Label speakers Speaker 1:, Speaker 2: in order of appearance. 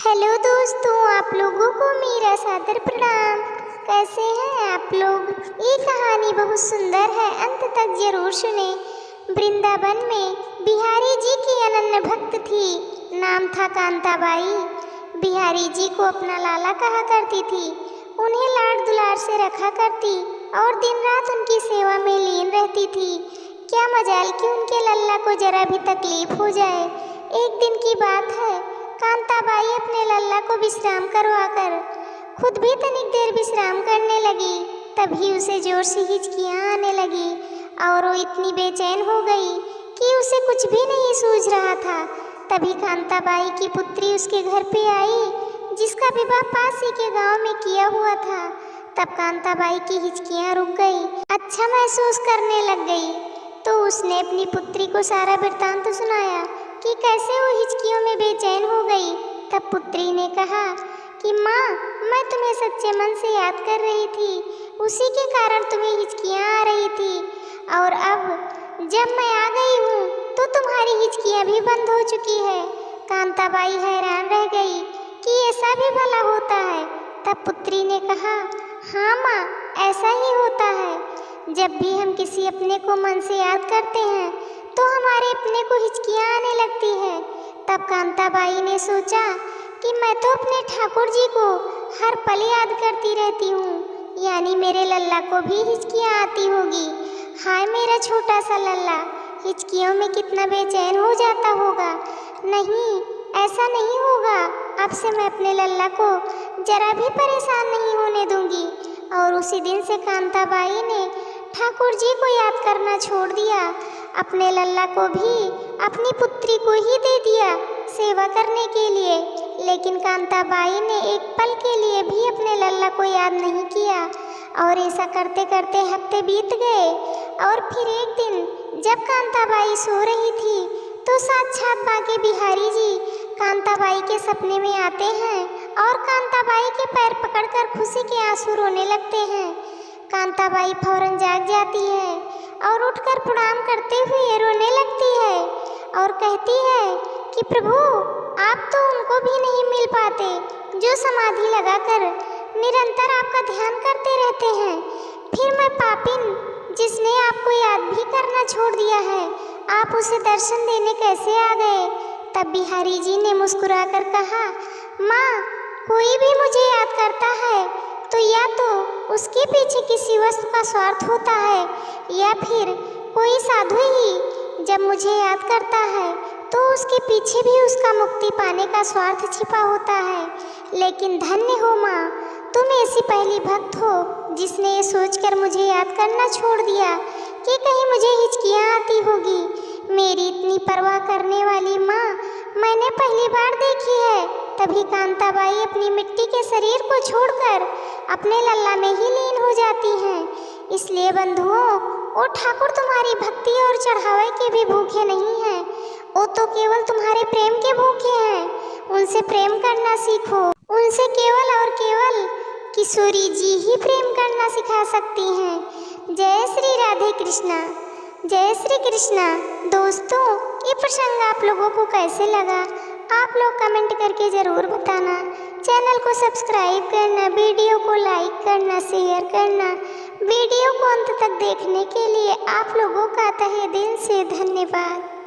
Speaker 1: Hello दोस्तों, आप लोगों को मेरा सादर प्रणाम। कैसे हैं आप लोग? ये कहानी बहुत सुंदर है, अंत तक जरूर सुने। वृंदावन में बिहारी जी की अनन्य भक्त थी, नाम था कांताबाई। बिहारी जी को अपना लाला कहा करती थी, उन्हें लाड दुलार से रखा करती और दिन रात उनकी सेवा में लीन रहती थी। क्या मजाल कि उनके लल्ला को जरा भी तकलीफ हो जाए। एक दिन की बात है, कांताबाई अपने लल्ला को विश्राम करवाकर खुद भी तनिक देर विश्राम करने लगी। तभी उसे जोर से हिचकियां आने लगी और वो इतनी बेचैन हो गई कि उसे कुछ भी नहीं सूझ रहा था। तभी कांताबाई की पुत्री उसके घर पे आई, जिसका विवाह पास ही के गांव में किया हुआ था। तब कांताबाई की हिचकियां रुक गई, अच्छा महसूस करने लग गई। तो उसने अपनी पुत्री को सारा वृत्तांत सुनाया कि कैसे वो हिचकियों में बेचैन हो गई। तब पुत्री ने कहा कि माँ, मैं तुम्हें सच्चे मन से याद कर रही थी, उसी के कारण तुम्हें हिचकियाँ आ रही थी। और अब जब मैं आ गई हूँ तो तुम्हारी हिचकियाँ भी बंद हो चुकी है। कांताबाई हैरान रह गई कि ऐसा भी भला होता है। तब पुत्री ने कहा, हाँ माँ, ऐसा ही होता है। जब भी हम किसी अपने को मन से याद करते हैं तो हमारे अपने को हिचकियाँ आने लगती है। तब कांताबाई ने सोचा कि मैं तो अपने ठाकुर जी को हर पल याद करती रहती हूँ, यानी मेरे लल्ला को भी हिचकियाँ आती होगी। हाय मेरा छोटा सा लल्ला, हिचकियों में कितना बेचैन हो जाता होगा। नहीं, ऐसा नहीं होगा। अब से मैं अपने लल्ला को जरा भी परेशान नहीं होने दूंगी। और उसी दिन से कांताबाई ने ठाकुर जी को याद करना छोड़ दिया। अपने लल्ला को भी अपनी पुत्री को ही दे दिया सेवा करने के लिए। लेकिन कांताबाई ने एक पल के लिए भी अपने लल्ला को याद नहीं किया। और ऐसा करते करते हफ्ते बीत गए। और फिर एक दिन जब कांताबाई सो रही थी तो साक्षात बाके बिहारी जी कांताबाई के सपने में आते हैं और कांताबाई के पैर पकड़कर खुशी के आंसू रोने लगते हैं। कांताबाई फौरन जाग जाती है और उठकर प्रणाम करते हुए रोने लगती है और कहती है कि प्रभु, आप तो उनको भी नहीं मिल पाते जो समाधि लगाकर निरंतर आपका ध्यान करते रहते हैं। फिर मैं पापिन, जिसने आपको याद भी करना छोड़ दिया है, आप उसे दर्शन देने कैसे आ गए? तब बिहारी जी ने मुस्कुराकर कहा, माँ, कोई भी मुझे याद करता है तो या तो उसके पीछे किसी वस्तु का स्वार्थ होता है या फिर कोई साधु ही जब मुझे याद करता है तो उसके पीछे भी उसका मुक्ति पाने का स्वार्थ छिपा होता है। लेकिन धन्य हो माँ, तुम ऐसी पहली भक्त हो जिसने ये सोचकर मुझे याद करना छोड़ दिया कि कहीं मुझे हिचकियाँ आती होगी। मेरी इतनी परवाह करने वाली माँ मैंने पहली बार देखी है। तभी कांताबाई अपनी मिट्टी के शरीर को छोड़कर अपने लल्ला में ही लीन हो जाती हैं। इसलिए बंधुओं, वो ठाकुर तुम्हारी भक्ति और चढ़ावे के भी भूखे नहीं हैं, वो तो केवल तुम्हारे प्रेम के भूखे हैं। उनसे प्रेम करना सीखो। उनसे केवल और केवल किशोरी जी ही प्रेम करना सिखा सकती हैं। जय श्री राधे कृष्णा, जय श्री कृष्णा। दोस्तों, ये प्रसंग आप लोगों को कैसे लगा? आप लोग कमेंट करके ज़रूर बताना। चैनल को सब्सक्राइब करना, वीडियो को लाइक करना, शेयर करना। वीडियो को अंत तक देखने के लिए आप लोगों का तहे दिल से धन्यवाद।